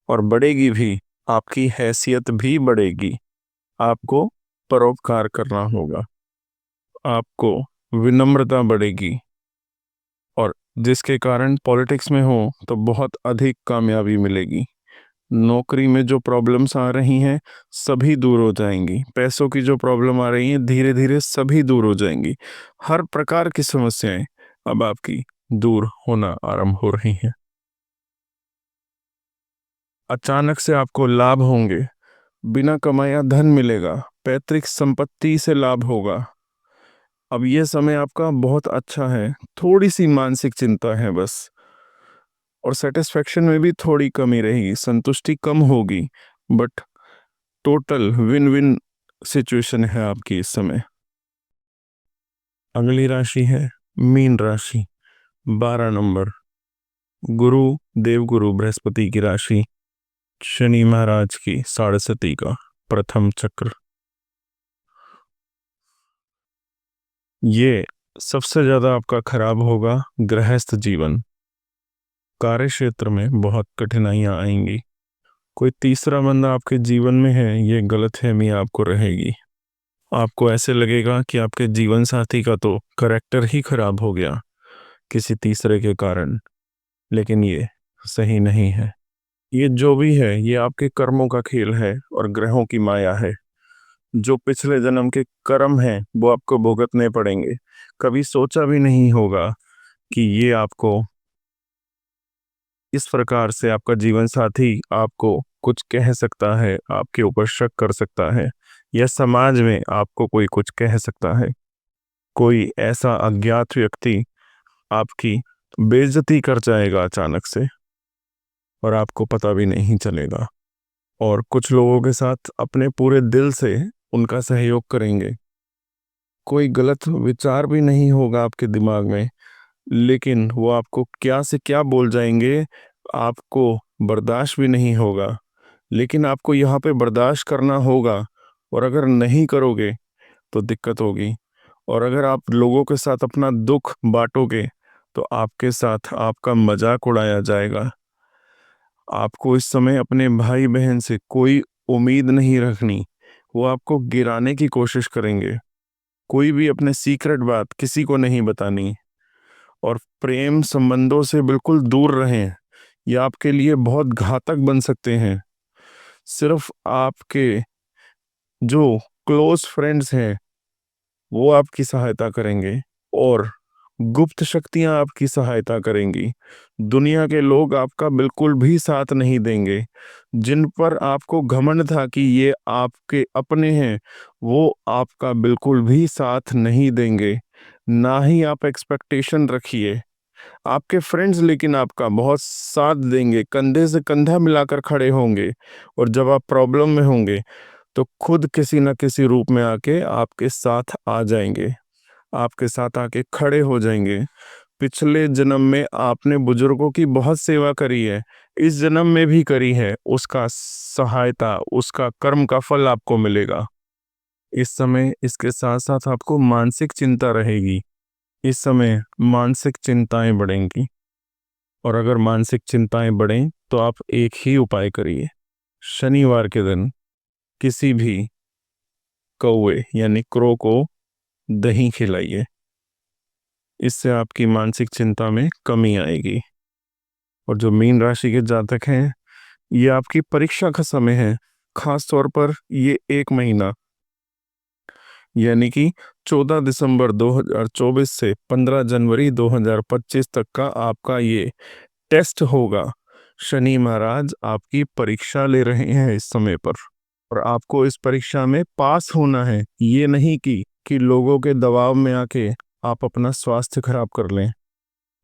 और बढ़ेगी भी, आपकी हैसियत भी बढ़ेगी। आपको परोपकार करना होगा, आपको विनम्रता बढ़ेगी, और जिसके कारण पॉलिटिक्स में हो तो बहुत अधिक कामयाबी मिलेगी। नौकरी में जो प्रॉब्लम्स आ रही हैं सभी दूर हो जाएंगी, पैसों की जो प्रॉब्लम आ रही है धीरे धीरे सभी दूर हो जाएंगी। हर प्रकार की समस्याएं अब आपकी दूर होना आरंभ हो रही हैं। अचानक से आपको लाभ होंगे, बिना कमाया धन मिलेगा, पैतृक संपत्ति से लाभ होगा। अब यह समय आपका बहुत अच्छा है, थोड़ी सी मानसिक चिंता है बस, और सेटिस्फेक्शन में भी थोड़ी कमी रहेगी, संतुष्टि कम होगी, but total win win situation है आपकी इस समय। अगली राशि है मीन राशि, 12 नंबर। गुरु, देवगुरु बृहस्पति की राशि, शनि महाराज की साढ़ेसती का प्रथम चक्र। ये सबसे ज्यादा आपका खराब होगा गृहस्थ जीवन। कार्य क्षेत्र में बहुत कठिनाइयां आएंगी। कोई तीसरा बंदा आपके जीवन में है, ये गलतफहमी आपको रहेगी। आपको ऐसे लगेगा कि आपके जीवन साथी का तो करैक्टर ही खराब हो गया किसी तीसरे के कारण, लेकिन ये सही नहीं है। ये जो भी है ये आपके कर्मों का खेल है और ग्रहों की माया है। जो पिछले जन्म के कर्म हैं वो आपको भुगतने पड़ेंगे। कभी सोचा भी नहीं होगा कि ये आपको इस प्रकार से आपका जीवन साथी आपको कुछ कह सकता है, आपके ऊपर शक कर सकता है, या समाज में आपको कोई कुछ कह सकता है। कोई ऐसा अज्ञात व्यक्ति आपकी बेइज्जती कर जाएगा अचानक से और आपको पता भी नहीं चलेगा। और कुछ लोगों के साथ अपने पूरे दिल से उनका सहयोग करेंगे। कोई गलत विचार भी नहीं होगा आपके दिमाग में, लेकिन वो आपको क्या से क्या बोल जाएंगे आपको बर्दाश्त भी नहीं होगा। लेकिन आपको यहाँ पे बर्दाश्त करना होगा, और अगर नहीं करोगे तो दिक्कत होगी। और अगर आप लोगों के साथ अपना दुख बांटोगे तो आपके साथ आपका मजाक उड़ाया जाएगा। आपको इस समय अपने भाई बहन से कोई उम्मीद नहीं रखनी, वो आपको गिराने की कोशिश करेंगे। कोई भी अपने सीक्रेट बात किसी को नहीं बतानी, और प्रेम संबंधों से बिल्कुल दूर रहें। ये आपके लिए बहुत घातक बन सकते हैं। सिर्फ आपके जो क्लोज फ्रेंड्स हैं वो आपकी सहायता करेंगे, और गुप्त शक्तियां आपकी सहायता करेंगी। दुनिया के लोग आपका बिल्कुल भी साथ नहीं देंगे। जिन पर आपको घमंड था कि ये आपके अपने हैं, वो आपका बिल्कुल भी साथ नहीं देंगे। ना ही आप एक्सपेक्टेशन रखिए। आपके फ्रेंड्स लेकिन आपका बहुत साथ देंगे, कंधे से कंधा मिलाकर खड़े होंगे। और जब आप प्रॉब्लम में होंगे तो खुद किसी न किसी रूप में आके आपके साथ आ जाएंगे, आपके साथ आके खड़े हो जाएंगे। पिछले जन्म में आपने बुजुर्गों की बहुत सेवा करी है, इस जन्म में भी करी है, उसका सहायता, उसका कर्म का फल आपको मिलेगा। इस समय इसके साथ साथ आपको मानसिक चिंता रहेगी। इस समय मानसिक चिंताएं बढ़ेंगी, और अगर मानसिक चिंताएं बढ़ें तो आप एक ही उपाय करिए। शनिवार के दिन किसी भी कौवे यानी क्रो को दही खिलाइए। इससे आपकी मानसिक चिंता में कमी आएगी। और जो मीन राशि के जातक हैं, ये आपकी परीक्षा का समय है। खास तौर पर ये 1 महीना, यानी कि 14 दिसंबर 2024 से 15 जनवरी 2025 तक का आपका ये टेस्ट होगा। शनि महाराज आपकी परीक्षा ले रहे हैं इस समय पर, और आपको इस परीक्षा में पास होना है। ये नहीं कि लोगों के दबाव में आके आप अपना स्वास्थ्य खराब कर लें।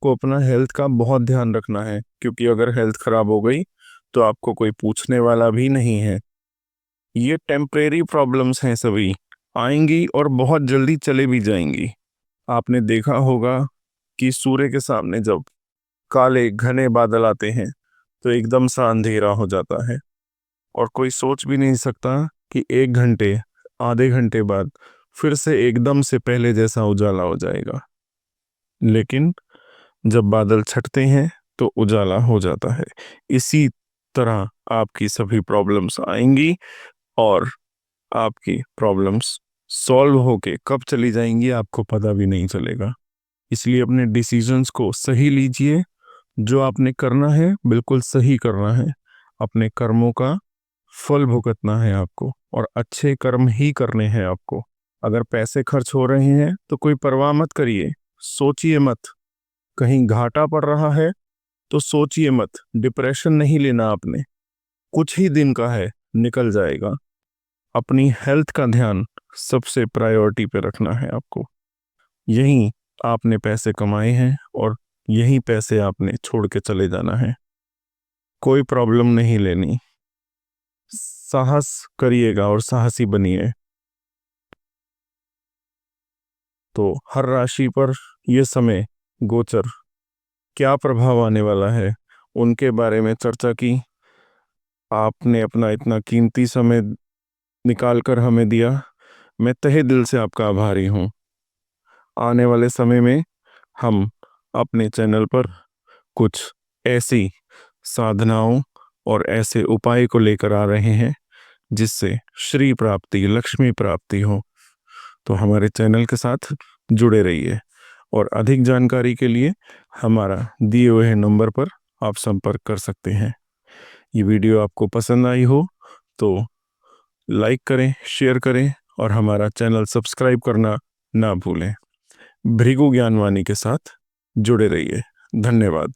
को अपना हेल्थ का बहुत ध्यान रखना है, क्योंकि अगर हेल्थ खराब हो गई तो आपको कोई पूछने वाला भी नहीं है। ये टेम्परेरी प्रॉब्लम्स हैं, सभी आएंगी और बहुत जल्दी चले भी जाएंगी। आपने देखा होगा कि सूर्य के सामने जब काले घने बादल आते हैं तो एकदम सा अंधेरा हो जाता है, और कोई सोच भी नहीं सकता कि 1 घंटे आधे घंटे बाद फिर से एकदम से पहले जैसा उजाला हो जाएगा। लेकिन जब बादल छटते हैं तो उजाला हो जाता है। इसी तरह आपकी सभी प्रॉब्लम्स आएंगी, और आपकी प्रॉब्लम्स सॉल्व होके कब चली जाएंगी आपको पता भी नहीं चलेगा। इसलिए अपने डिसीजंस को सही लीजिए। जो आपने करना है बिल्कुल सही करना है। अपने कर्मों का फल भुगतना है आपको, और अच्छे कर्म ही करने हैं आपको। अगर पैसे खर्च हो रहे हैं तो कोई परवाह मत करिए, सोचिए मत। कहीं घाटा पड़ रहा है तो सोचिए मत, डिप्रेशन नहीं लेना आपने। कुछ ही दिन का है, निकल जाएगा। अपनी हेल्थ का ध्यान सबसे प्रायोरिटी पे रखना है आपको। यहीं आपने पैसे कमाए हैं, और यही पैसे आपने छोड़ के चले जाना है। कोई प्रॉब्लम नहीं लेनी। साहस करिएगा और साहसी बनिए। तो हर राशि पर यह समय गोचर क्या प्रभाव आने वाला है उनके बारे में चर्चा की। आपने अपना इतना कीमती समय निकाल कर हमें दिया, मैं तहे दिल से आपका आभारी हूँ। आने वाले समय में हम अपने चैनल पर कुछ ऐसी साधनाओं और ऐसे उपाय को लेकर आ रहे हैं जिससे श्री प्राप्ति, लक्ष्मी प्राप्ति हो। तो हमारे चैनल के साथ जुड़े रहिए, और अधिक जानकारी के लिए हमारा दिए हुए नंबर पर आप संपर्क कर सकते हैं। ये वीडियो आपको पसंद आई हो तो लाइक करें, शेयर करें और हमारा चैनल सब्सक्राइब करना ना भूलें। भृगु ज्ञानवाणी के साथ जुड़े रहिए। धन्यवाद।